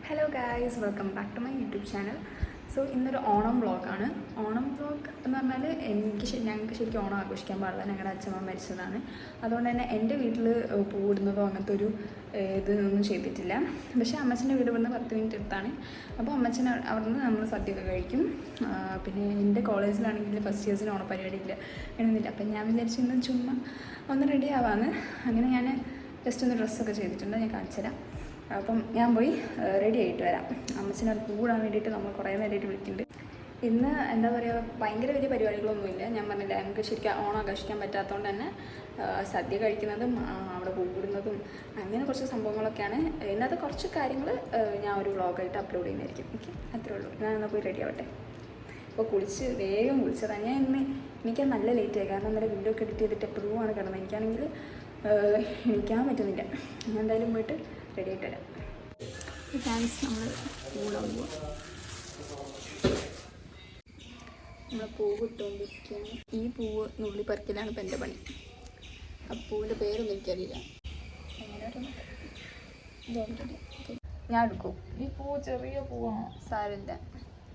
Hello guys, welcome back to my YouTube channel. So ഇന്നൊരു ഓണം വ്ളോഗാണ്. Onam vlog എന്ന് പറഞ്ഞാൽ ഞങ്ങൾക്ക് ശരിക്കും ഓണം ആഘോഷിക്കാൻ പാടില്ല. ഞങ്ങളുടെ അച്ഛമ്മ മരിച്ചതാണ്. അതുകൊണ്ട് തന്നെ എൻ്റെ വീട്ടിൽ പൂവിടുന്നതോ അങ്ങനത്തെ ഒരു ഇതൊന്നും ചെയ്തിട്ടില്ല. പക്ഷേ അമ്മച്ചൻ്റെ വീട് ഇവിടുന്ന് 10 മിനിറ്റ് അടുത്താണ്. അപ്പോൾ അമ്മച്ചൻ അവിടെ നിന്ന് നമ്മൾ സദ്യയൊക്കെ കഴിക്കും. പിന്നെ എൻ്റെ കോളേജിലാണെങ്കിൽ ഫസ്റ്റ് ഇയേഴ്സിന് ഓണപ്പരിപാടി ഇല്ല എഴുന്നില്ല. അപ്പം ഞാൻ വിചാരിച്ചു ഇന്ന് ചുമ്മാ ഒന്ന് റെഡി ആവാമെന്ന്. അങ്ങനെ ഞാൻ ജസ്റ്റ് ഒന്ന് ഡ്രസ്സൊക്കെ ചെയ്തിട്ടുണ്ട്, ഞാൻ കാണിച്ചു തരാം. അപ്പം ഞാൻ പോയി റെഡി ആയിട്ട് വരാം. അമ്മച്ചനെ കൂടാൻ വേണ്ടിയിട്ട് നമ്മൾ കുറേ നേരമായിട്ട് വിളിക്കുന്നുണ്ട്. ഇന്ന് എന്താ പറയുക, ഭയങ്കര വലിയ പരിപാടികളൊന്നുമില്ല. ഞാൻ പറഞ്ഞില്ല, ഞങ്ങൾക്ക് ശരിക്കും ഓണം ആഘോഷിക്കാൻ പറ്റാത്തതുകൊണ്ട് തന്നെ സദ്യ കഴിക്കുന്നതും അവിടെ പൂവിടുന്നതും അങ്ങനെ കുറച്ച് സംഭവങ്ങളൊക്കെയാണ്. ഇന്നത്തെ കുറച്ച് കാര്യങ്ങൾ ഞാൻ ഒരു വ്ളോഗായിട്ട് അപ്ലോഡ് ചെയ്യുന്നതായിരിക്കും. ഓക്കെ, അത്രേ ഉള്ളൂ. ഞാൻ എന്നാൽ പോയി റെഡി ആവട്ടെ. അപ്പോൾ വേഗം കുളിച്ചതാണ് ഞാൻ. എനിക്ക് നല്ല ലേറ്റായി, കാരണം ഇന്നലെ വീഡിയോ ഒക്കെ എഡിറ്റ് ചെയ്തിട്ട് എപ്പോഴും ആണ് കിടന്നത്. എനിക്കാണെങ്കിൽ എണീക്കാൻ പറ്റുന്നില്ല. ഞാൻ എന്തായാലും പോയിട്ട് റെഡി ആയിട്ട് വരാം. താങ്ക്സ്. നമ്മൾ കൂടാൻ പോവാം. നമ്മൾ പൂവ് ഇട്ടുകൊണ്ടിരിക്കുകയാണ്. ഈ പൂവ് നുള്ളി പറിക്കലാണ് ഇപ്പം എൻ്റെ പണി. ആ പൂവിൻ്റെ പേരൊന്നും എനിക്കറിയില്ല. ഞാൻ എടുക്കും. ഈ പൂ ചെറിയ പൂവാണ്, സാരമില്ല,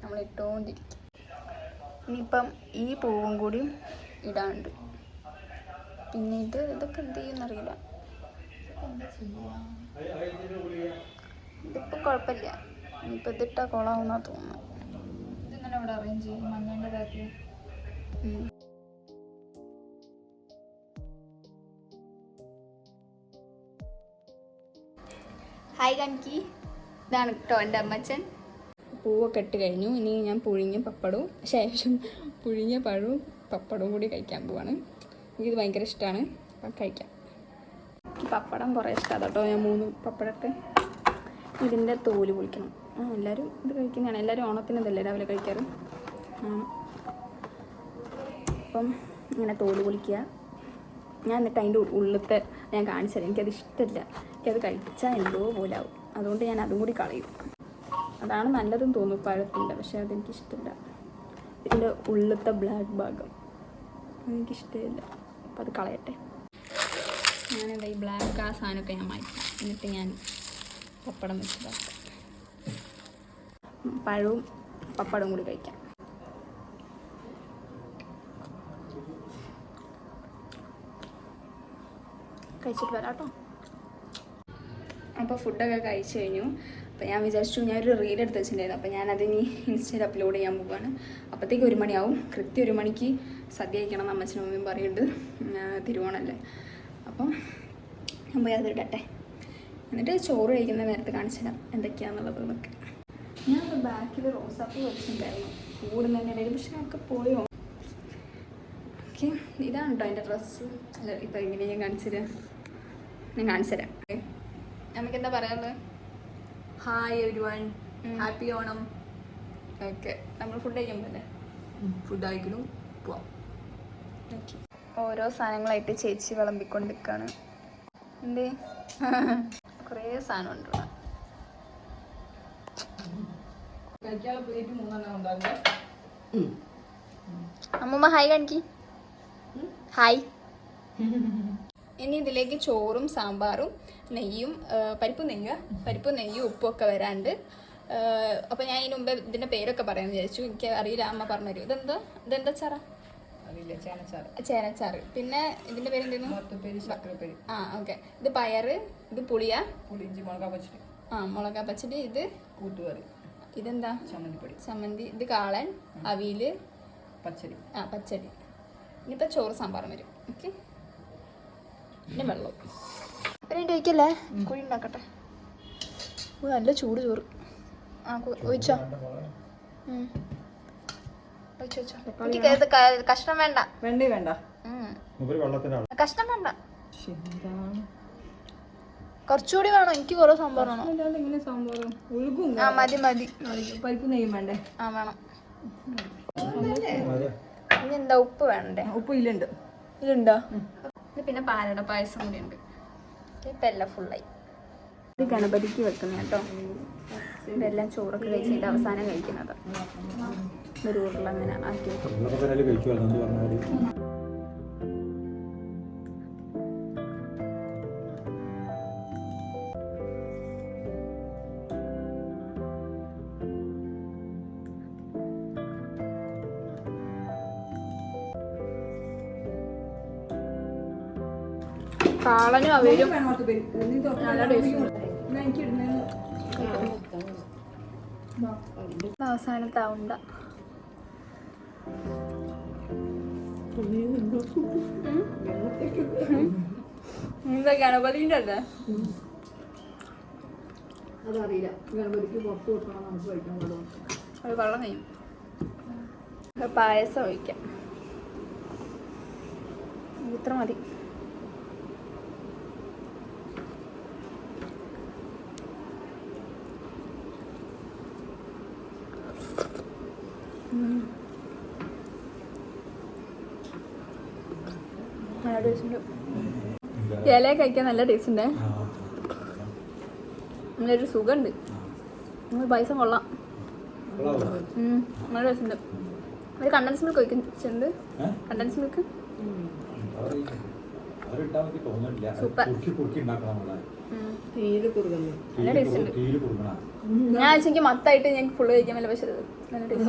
നമ്മൾ ഇട്ടുകൊണ്ടിരിക്കും. ഇനിയിപ്പം ഈ പൂവും കൂടി ഇടാണ്ട്. പിന്നെ ഇതൊക്കെ എന്ത് ചെയ്യുമെന്നറിയില്ല. ഇതിപ്പോൾ കുഴപ്പമില്ല. ഇനിയിപ്പോൾ ഇതിട്ടാൽ കൊളാവുന്നാ തോന്നുന്നു. ഇതിങ്ങനെ ഇവിടെ അറേഞ്ച് ചെയ്യും മഞ്ഞേൻ്റെതാക്കി. ഹായ് കൺകി, ഇതാണ് കേട്ടോ എൻ്റെ അമ്മച്ചൻ. പൂവൊക്കെ ഇട്ട് കഴിഞ്ഞു. ഇനി ഞാൻ പുഴുങ്ങിയ പഴവും പപ്പടവും കൂടി കഴിക്കാൻ പോവാണ്. എനിക്കിത് ഭയങ്കര ഇഷ്ടമാണ്. അപ്പം കഴിക്കാം. പപ്പടം കുറേ ഇഷ്ടമാണ് കേട്ടോ. ഞാൻ 3 പപ്പടത്തെ ഇതിൻ്റെ തോല് പൊളിക്കണം. എല്ലാവരും ഇത് കഴിക്കുന്നതാണ്. എല്ലാവരും ഓണത്തിനതല്ലേ രാവിലെ കഴിക്കാറ്. അപ്പം ഇങ്ങനെ തോല് പൊളിക്കുക. ഞാൻ എന്നിട്ട് അതിൻ്റെ ഉള്ളിലത്തെ ഞാൻ കാണിച്ചത്. എനിക്കത് ഇഷ്ടമില്ല. എനിക്കത് കഴിച്ചാൽ എന്തോ പോലെ ആവും. അതുകൊണ്ട് ഞാൻ അതും കൂടി കളയും. അതാണ് നല്ലതെന്ന് തോന്നുന്നു പഴത്തിൻ്റെ, പക്ഷേ അതെനിക്കിഷ്ടമില്ല. ഇതിൻ്റെ ഉള്ളിലത്തെ ബ്ലാക്ക് ഭാഗം എനിക്കിഷ്ടമില്ല. അപ്പം അത് കളയട്ടെ. ഞാനെന്താ ഈ ബ്ലാക്ക് ആ സാധനമൊക്കെ ഞാൻ മാറ്റി. എന്നിട്ട് ഞാൻ പപ്പടം വെച്ചതാക്കാം. പഴവും പപ്പടവും കൂടി കഴിക്കാം. കഴിച്ചിട്ട് വരാം കേട്ടോ. അപ്പോൾ ഫുഡൊക്കെ കഴിച്ച് കഴിഞ്ഞു. അപ്പോൾ ഞാൻ വിചാരിച്ചു, ഞാനൊരു റീൽ എടുത്ത് വെച്ചിട്ടുണ്ടായിരുന്നു. അപ്പോൾ ഞാനതിനി ഇൻസ്റ്റയിൽ അപ്ലോഡ് ചെയ്യാൻ പോവുകയാണ്. അപ്പോഴത്തേക്ക് 1 മണിയാവും. കൃത്യം 1 മണിക്ക് സദ്യ കഴിക്കണം എന്ന് അമ്മച്ചനും അമ്മയും പറയുന്നുണ്ട്. തിരുവോണമല്ലേ. അപ്പം ഞാൻ പോയി അത് ഇടട്ടെ. എന്നിട്ട് ചോറ് കഴിക്കുന്ന നേരത്തെ കാണിച്ചിടാം എന്തൊക്കെയാണെന്നുള്ളത് എന്നൊക്കെ. ഞാൻ ബാക്കിൽ റോസാപ്പൂ വെച്ചിട്ടുണ്ടായിരുന്നു കൂടുന്നതിൻ്റെ ഇടയിൽ, പക്ഷെ ഒക്കെ പോയോ. ഓക്കെ, ഇതാണ് കേട്ടോ എൻ്റെ ഡ്രസ്സ്. അല്ല, ഇപ്പം എങ്ങനെ ഞാൻ കാണിച്ചു തരാം. നമുക്കെന്താ പറയാനുള്ളത്? Hi everyone, happy Onam. Okay, നമ്മൾ ഫുഡ് കഴിക്കുമ്പോഴല്ലേ ഫുഡ് കഴിക്കണം, പോവാം. ഓക്കെ, ഓരോ സാധനങ്ങളായിട്ട് ചേച്ചി വിളമ്പിക്കൊണ്ടിരിക്കുകയാണ്. എന്തേ കുറേ സാധനം ഉണ്ട്. അമ്മൂമ്മ ഹായ് കാണിക്ക്. ഹായ്. ഇനി ഇതിലേക്ക് ചോറും സാമ്പാറും നെയ്യും പരിപ്പ് നെയ്യും ഉപ്പും ഒക്കെ വരാണ്ട്. അപ്പോൾ ഞാൻ ഇതിന് മുമ്പ് ഇതിൻ്റെ പേരൊക്കെ പറയാമെന്ന് വിചാരിച്ചു. എനിക്ക് അറിയില്ല, അമ്മ പറഞ്ഞുതരും. ഇതെന്താ ചാറ? ചേനച്ചാറ്. പിന്നെ ഇതിൻ്റെ പേര് എന്തായിരുന്നു? ഓക്കെ. ഇത് പയറ്, ഇത് പുളിയ, മുളക പച്ചടി, ഇത് കൂട്ടുകറി, ഇതെന്താ? ചമ്മന്തി. ഇത് കാളൻ, അവിയൽ, പച്ചടി. പച്ചടി. ഇനിയിപ്പോൾ ചോറ് സാമ്പാറും വരും. ഓക്കെ, പിന്നെ വെള്ളം. പിന്നെ ഒഴിക്കല്ലേ, കുഴി ഉണ്ടാക്കട്ടെ. നല്ല ചൂട് ചോറ്. ഒഴിച്ചോ. കഷ്ണം വേണ്ട. കഷ്ണം വേണ്ട. കുറച്ചുകൂടി വേണോ? എനിക്ക് കുറേ സാമ്പാർ വേണം. മതി. പരിപ്പ് നെയ്യും വേണ്ടേ? വേണം. ഇനി എന്താ, ഉപ്പ് വേണ്ടേ? ഉപ്പ് ഇല്ലുണ്ടോ? പിന്നെ പാലട പായസം കൂടി ഉണ്ട്. ഇപ്പം എല്ലാം ഫുള്ളായി. ഇത് ഗണപതിക്ക് വെക്കുന്ന കേട്ടോ. ഇതെല്ലാം ചോറൊക്കെ കഴിച്ചിട്ട് അവസാനം കഴിക്കുന്നത്. ഒരു ഉരുളങ്ങനെ ആക്കി വെക്കും. കാളനും അവരും നല്ല ടേസ്റ്റ്. അവസാനത്തെ ഉണ്ട എന്താ ഗണപതിൻ്റെ അല്ലേ? അതറിയില്ല. ഗണപതിക്ക് പുറത്ത് കൊടുക്കണം, നമുക്ക് കഴിക്കാൻ പാടും. ഒരു വെള്ളം കഴിയും. പായസം ഒഴിക്കാം. ഇത്ര മതി. നല്ല ടേസ്റ്റ് ഉണ്ട്. ഇല കഴിക്കാൻ നല്ല ടേസ്റ്റ് ഉണ്ട്. നല്ലൊരു സുഖമുണ്ട്. പായസം കൊള്ളാം. നല്ല ടേസ്റ്റ് ഉണ്ട്. ഒരു കണ്ടൻസ് മിൽക്ക് ഒഴിക്കുന്നുണ്ട്. Condense milk super. നല്ല ടേസ്റ്റ് ഉണ്ട്. ഞാൻ വെച്ചെങ്കിൽ മത്തായിട്ട് ഞാൻ ഫുള്ള് കഴിക്കാൻ പറ്റില്ല. പക്ഷെ നല്ല ടേസ്റ്റ്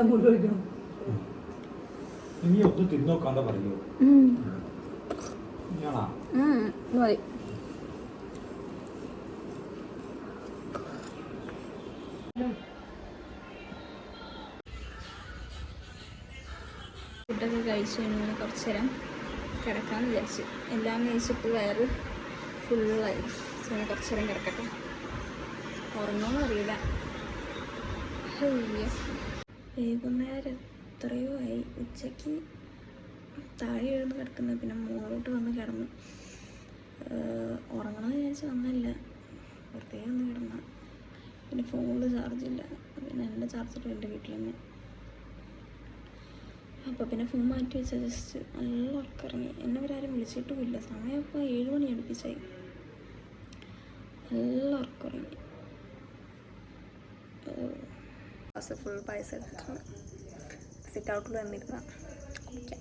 മതി. ഫുഡൊക്കെ കഴിച്ചു കഴിഞ്ഞാൽ കുറച്ച് നേരം കിടക്കാമെന്ന് വിചാരിച്ചു. എല്ലാം കഴിച്ചിട്ട് വയറ് ഫുള്ളായി. കുറച്ച് നേരം കിടക്കട്ടെ. ഉറങ്ങുമെന്ന് അറിയില്ല. വൈകുന്നേരം എത്രയോ ആയി. ഉച്ചയ്ക്ക് താഴെ എഴുന്ന് കിടക്കുന്നത്. പിന്നെ മുകളിലോട്ട് വന്ന് കിടന്നു. ഉറങ്ങണമെന്ന് വിചാരിച്ച് വന്നില്ല. വെറുതെ ഒന്ന് കിടന്ന. പിന്നെ ഫോണിൽ ചാർജില്ല. പിന്നെ എൻ്റെ ചാർജർ എൻ്റെ വീട്ടിൽ തന്നെ. അപ്പോൾ പിന്നെ ഫോൺ മാറ്റി വെച്ചാൽ ജസ്റ്റ് നല്ല ഉറക്കിറങ്ങി. എന്നെ അവരാരും വിളിച്ചിട്ടുമില്ല. സമയം ഇപ്പോൾ 7 മണി അടുപ്പിച്ചായി. നല്ല ഉറക്കിറങ്ങി. ഫുൾ പായസം എടുത്തിട്ടുണ്ട്. സിറ്റ് ഔട്ടിൽ വന്നിരുന്ന കുടിക്കാം.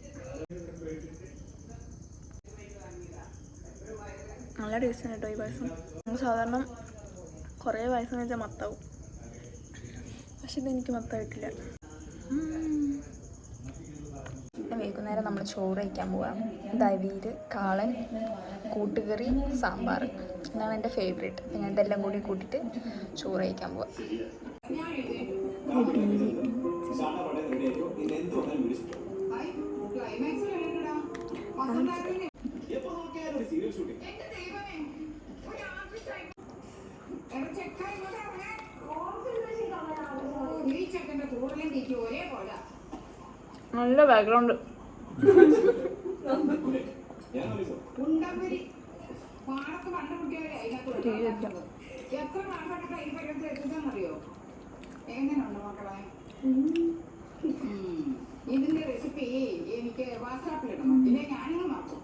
നല്ല ടേസ്റ്റാണ് കേട്ടോ ഈ പായസം. നമ്മൾ സാധാരണ കുറേ പായസം വെച്ചാൽ മത്താവും. പക്ഷെ ഇതെനിക്ക് മത്തായിട്ടില്ല. വൈകുന്നേരം നമ്മൾ ചോറ് കഴിക്കാൻ പോവാം. തൈര്, കാളൻ, കൂട്ടുകറി, സാമ്പാർ. ഇതാണ് എൻ്റെ ഫേവറേറ്റ്. ഞാൻ ഇതെല്ലാം കൂടി കൂട്ടിയിട്ട് ചോറ് കഴിക്കാൻ പോവാം. നല്ല ബാക്ക്ഗ്രൗണ്ട്. ഇതിന്റെ റെസിപ്പി എനിക്ക് വാട്സാപ്പിലിടണം. പിന്നെ ഞാനും നോക്കും.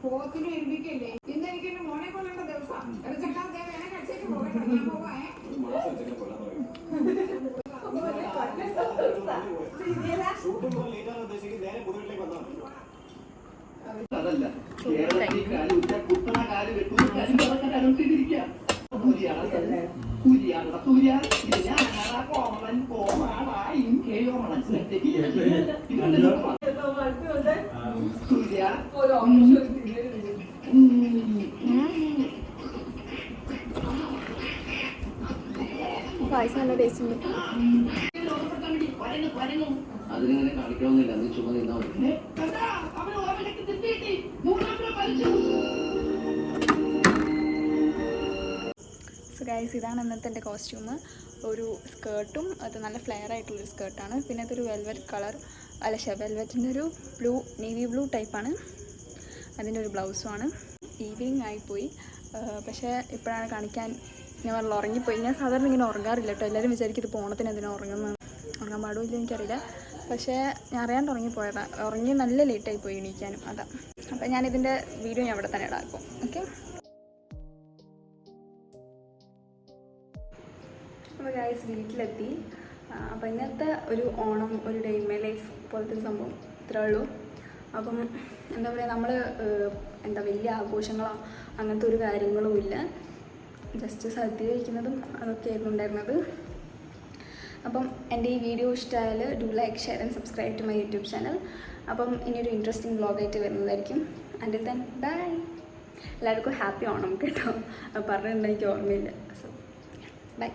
പോത്തിന് എൽപ്പിക്കല്ലേ ഇന്ന് എനിക്ക് എന്റെ മോനെ കൊള്ളേണ്ട ദിവസം. വേറെ കഴിച്ചിട്ട് പോകട്ടെ. ഞാൻ പോവാ. അതല്ല കുത്തണ കാല് വെട്ടുന്ന പായസം നല്ല ടേസ്റ്റ് ഉണ്ട്. അതിനിങ്ങനെ കളിക്കണമെന്നില്ല. നീ ചുമ്മാ നിന്നാ മതി. സോ ഗൈസ്, ഇതാണ് ഇന്നത്തെ എൻ്റെ കോസ്റ്റ്യൂം. ഒരു സ്കേർട്ടും, അത് നല്ല ഫ്ലെയർ ആയിട്ടുള്ളൊരു സ്കേർട്ടാണ്. പിന്നെ അതൊരു വെൽവെറ്റ് കളർ വെൽവെറ്റിൻ്റെ ഒരു ബ്ലൂ, നേവി ബ്ലൂ ടൈപ്പാണ്. അതിൻ്റെ ഒരു ബ്ലൗസുമാണ്. ഈവനിങ് ആയിപ്പോയി. പക്ഷേ ഇപ്പോഴാണ് കാണിക്കാൻ. ഞാൻ പറഞ്ഞ ഉറങ്ങിപ്പോയി. ഞാൻ സാധാരണ ഇങ്ങനെ ഉറങ്ങാറില്ല കേട്ടോ. എല്ലാവരും വിചാരിക്കും ഇത് പോണത്തിന് എന്തിനാണ് ഉറങ്ങാൻ പാടില്ല, എനിക്കറിയില്ല. പക്ഷേ ഞാൻ അറിയാണ്ട് ഉറങ്ങിപ്പോയതാണ്. ഉറങ്ങി നല്ല ലേറ്റായി പോയി എണീക്കാനും. അതാ. അപ്പോൾ ഞാനിതിൻ്റെ വീഡിയോ ഞാൻ അവിടെ തന്നെ ഇടാക്കും. ഓക്കെ. അപ്പോൾ ഗൈസ്, വീട്ടിലെത്തി. അപ്പോൾ ഇന്നത്തെ ഒരു ഓണം, ഒരു ഡേ ഇൻ മൈ ലൈഫ് പോലത്തെ ഒരു സംഭവം ഇത്രേ ഉള്ളൂ. അപ്പം എന്താ പറയുക, നമ്മൾ വലിയ ആഘോഷങ്ങളോ അങ്ങനത്തെ ഒരു കാര്യങ്ങളും ഇല്ല. ജസ്റ്റ് സദ്യ കഴിക്കുന്നതും അതൊക്കെ ആയിരുന്നു ഉണ്ടായിരുന്നത്. അപ്പം എൻ്റെ ഈ വീഡിയോ ഇഷ്ടമായാൽ do like share and subscribe to my YouTube channel. അപ്പം ഇനിയൊരു ഇൻട്രസ്റ്റിംഗ് വ്ളോഗായിട്ട് വരുന്നതായിരിക്കും. Until then bye. എല്ലാവർക്കും ഹാപ്പി ഓണം കേട്ടോ. പറഞ്ഞിട്ടുണ്ടെങ്കിൽ എനിക്ക് ഓർമ്മയില്ല. So by.